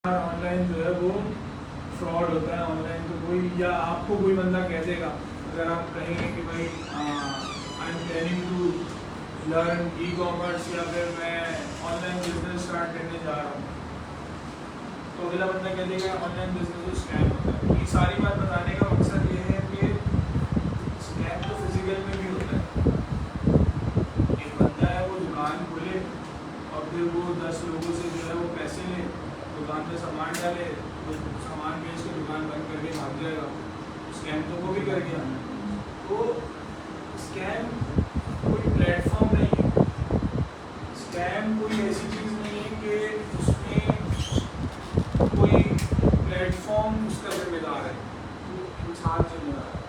Online जो है वो फ्रॉड होता है ऑनलाइन। तो कोई या आपको कोई बंदा कह देगा, अगर आप कहेंगे कि भाई I am planning to learn ecommerce या फिर मैं ऑनलाइन बिजनेस स्टार्ट करने जा रहा हूँ, तो अगला बंदा कह देगा ऑनलाइन बिजनेस तो स्कैम होता है। ये सारी बात बताने का मकसद ये है कि स्कैम तो फिजिकल में भी होता है। एक बंदा है वो दुकान खोले और फिर वो 10 लोगों से जो है वो पैसे ले, दुकान पे सामान डाले, तो सामान बेच के दुकान बंद करके भाग जाएगा। स्कैम तो वो भी कर गया। तो स्कैम कोई प्लेटफॉर्म नहीं है, स्कैम कोई ऐसी चीज़ नहीं है कि उसमें कोई प्लेटफॉर्म उसका जिम्मेदार है, तो इंसान जिम्मेदार है।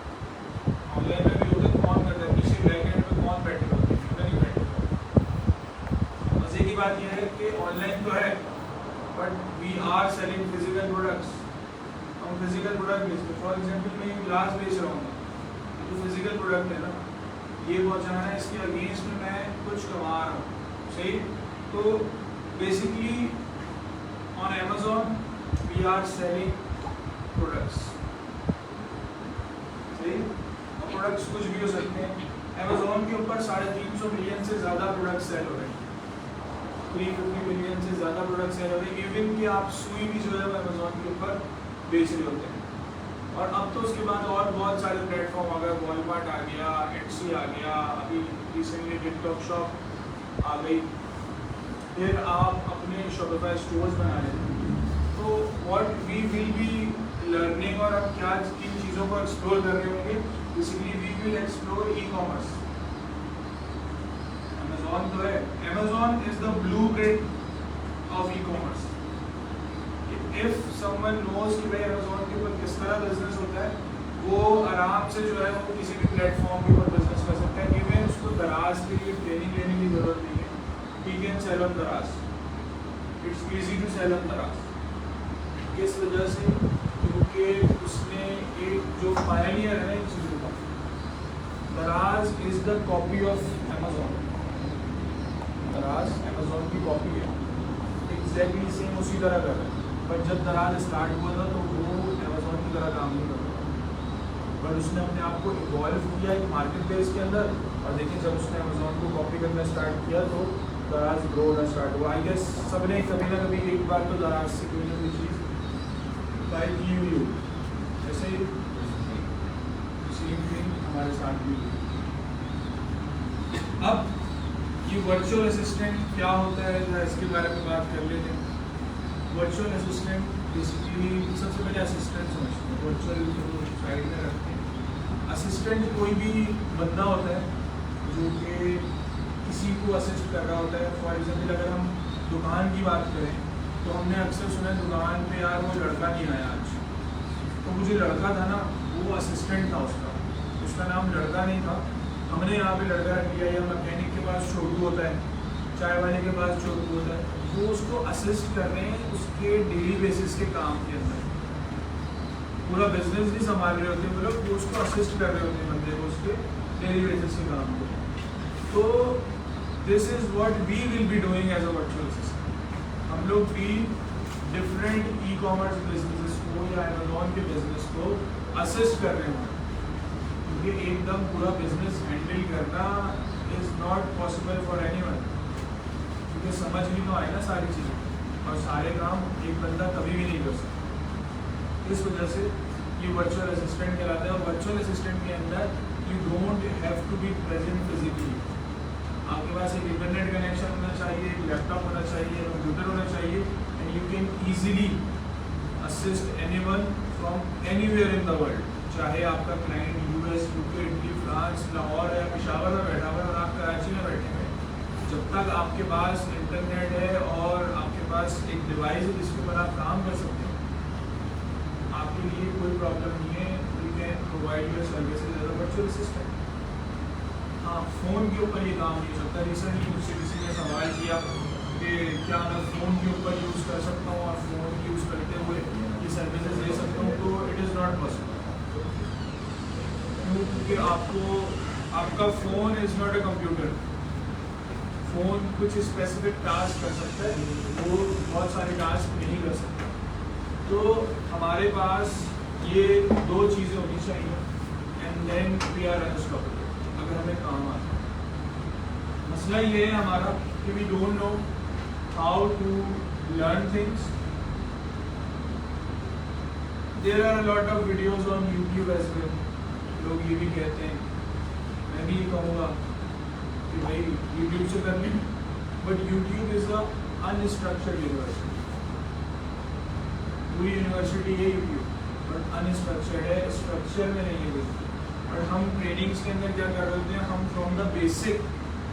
ऑनलाइन में भी होता है, कौन करता है पीछे बैक एंड में, कौन बैठे होते हैं, नहीं बैठे होते। मजे की बात यह है कि ऑनलाइन तो है but we are selling physical products. हम फिजिकल प्रोडक्ट बेचते हैं। फॉर एग्जांपल मैं ये ग्लास बेच रहा हूँ, तो फिजिकल प्रोडक्ट है ना, ये पहुँचाना है, इसके अगेंस्ट में मैं कुछ कमा रहा हूँ, सही। तो basically on Amazon we are selling products, सही। और प्रोडक्ट्स कुछ भी हो सकते हैं। अमेजोन के ऊपर 350 मिलियन से ज़्यादा प्रोडक्ट सेल हो रहे हैं, 350 मिलियन से ज़्यादा प्रोडक्ट सेल हो रहे हैं। इवन कि आप सुई भी जो है वो अमेजोन के ऊपर बेच रहे होते हैं। और अब तो उसके बाद और बहुत सारे प्लेटफॉर्म आ गए, वॉलमार्ट आ गया, एटसी आ गया, अभी रिसेंटली टिकटॉक शॉप आ गई, फिर आप अपने शॉपिफाई स्टोर्स बना लेते। तो what we will be learning, और अब क्या किन चीज़ों को एक्सप्लोर कर रहे होंगे, basically we will explore ecommerce. Amazon तो है, Amazon is the blueprint of ecommerce. If someone knows कि भाई अमेजोन के ऊपर किस तरह बिजनेस होता है, वो आराम से जो है वो किसी भी प्लेटफॉर्म के ऊपर बिजनेस कर सकता है। इवन उसको दराज के लिए ट्रेनिंग लेने की जरूरत नहीं है। He can sell on Daraz, it's easy to sell on Daraz. किस वजह से? क्योंकि उसने एक जो पायनियर है इन चीज़ों का, दराज is the copy of Amazon. दराज अमेजोन की कॉपी है, एग्जैक्टली सेम उसी तरह कर रहा है। बट जब दराज स्टार्ट हुआ था तो वो अमेजोन की तरह काम नहीं कर रहा, बट उसने अपने आप को इवॉल्व किया एक मार्केट प्लेस के अंदर। और देखिए जब उसने अमेजोन को कॉपी करना स्टार्ट किया तो दराज ग्रो होना स्टार्ट हुआ। आई गेस सबने कभी ना कभी एक बार तो दराज से कोई ना कोई चीज़ बाई की हुई हो। जैसे सेम थिंग हमारे साथ भी हुई। अब ये वर्चुअल असिस्टेंट क्या होता है, जरा इसके बारे में बात कर लेते हैं। वर्चुअल असिस्टेंट बेसिकली सबसे पहले असिस्टेंट समझते हैं, वर्चुअल जो साइड में रखते हैं। असिस्टेंट कोई भी बंदा होता है जो कि किसी को असिस्ट कर रहा होता है। फॉर एग्जांपल अगर हम दुकान की बात करें तो हमने अक्सर सुना है दुकान पे यार वो लड़का नहीं आया आज, तो वो जो लड़का था ना वो असिस्टेंट था, उसका नाम लड़का नहीं था। हमने यहाँ पे लड़का रख लिया, या मैकेनिक के पास छोटू होता है, चाय वाले के पास छोटू होता है, वो उसको असिस्ट कर रहे हैं उसके डेली बेसिस के काम के अंदर। पूरा बिजनेस भी संभाल रहे होते हैं वो लोग, वो उसको असिस्ट कर रहे होते हैं बंदे को उसके डेली बेसिस के काम को। तो this is what we will be doing as a virtual assistant. हम लोग भी डिफरेंट ई कॉमर्स बिजनेसेस को या अमेजोन के बिजनेस को असिस्ट कर रहे हैं, क्योंकि एकदम पूरा बिजनेस हैंडल करना is not possible for anyone, क्योंकि समझ भी तो आए ना सारी चीज़ें, और सारे काम एक बंदा कभी भी नहीं कर सकता। इस वजह से ये वर्चुअल असिस्टेंट कहलाता है। और वर्चुअल असिस्टेंट के अंदर you don't have to be present physically. आपके पास एक इंटरनेट कनेक्शन होना चाहिए, एक लैपटॉप होना चाहिए, कंप्यूटर होना चाहिए, and you can easily assist anyone from anywhere in the world. चाहे आपका client US, UK, Italy, France, Lahore या पेशावर में बैठा हुआ है और आप कराची में बैठे हुए, जब तक आपके पास इंटरनेट है और आपके पास एक डिवाइस है जिसके ऊपर आप काम कर सकते हैं, आपके लिए कोई प्रॉब्लम नहीं है। You can provide your services as a virtual assistant. हाँ, फ़ोन के ऊपर ये काम नहीं हो सकता। रिसेंटली मुझसे किसी ने सवाल किया कि क्या मैं फ़ोन के ऊपर यूज़ कर सकता हूँ और फ़ोन यूज़ करते हुए ये सर्विसेज ले सकता हूँ, तो इट इज़ नॉट पॉसिबल। क्योंकि आपका phone is not a computer. Phone कुछ स्पेसिफिक टास्क कर सकता है, वो बहुत सारे टास्क नहीं कर सकता। हमारे पास ये दो चीज़ें होनी चाहिए and then we are unstoppable, अगर हमें काम आता है। मसला ये है हमारा कि we don't know how to learn things. There are a lot of videos on YouTube as well. लोग ये भी कहते हैं, मैं भी ये कहूँगा कि भाई यूट्यूब से कर लें, but YouTube is a unstructured university. पूरी यूनिवर्सिटी है यूट्यूब, बट अनस्ट्रक्चर्ड है, स्ट्रक्चर में नहीं है कुछ। और हम ट्रेनिंग्स के अंदर क्या कर रहे होते हैं, हम from the basic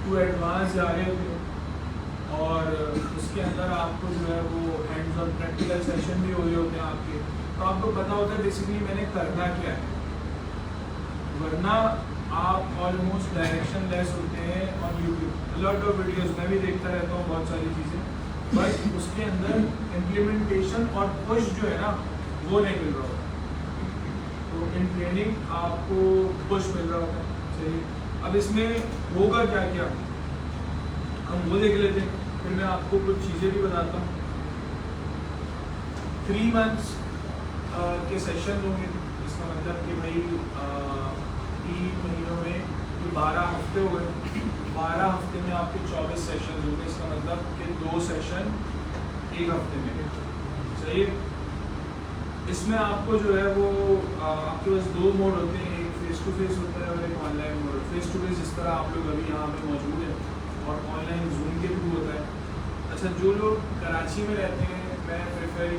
to advance जा रहे होते हैं, और उसके अंदर आपको जो है वो हैंड्स ऑन प्रैक्टिकल सेशन भी हो रहे होते हैं आपके, तो आपको पता होता है बेसिकली मैंने करना क्या है। वरना आप ऑलमोस्ट डायरेक्शन लेस होते हैं on YouTube. Lot of videos मैं भी देखता रहता हूँ, बहुत सारी चीज़ें, बट उसके अंदर इम्प्लीमेंटेशन और पुश जो है ना वो नहीं मिल रहा होता। तो इन ट्रेनिंग आपको पुश मिल रहा होता है। चलिए अब इसमें होगा क्या क्या हम वो देख लेते हैं, फिर मैं आपको कुछ चीज़ें भी बताता हूँ। 3 months के सेशन होंगे, इसका मतलब कि भाई 3 महीनों में जो 12 हफ्ते हो गए, 12 हफ्ते में आपके 24 सेशन होंगे। इसका मतलब कि 2 सेशन 1 हफ्ते में। सही है। इसमें आपको जो है वो आपके पास 2 मोड होते हैं, एक फेस टू फेस होता है और एक online mode. Face to face जिस तरह आप लोग अभी यहाँ पे मौजूद हैं, और ऑनलाइन जूम के थ्रू होता है। अच्छा, जो लोग कराची में रहते हैं, मैं प्रेफर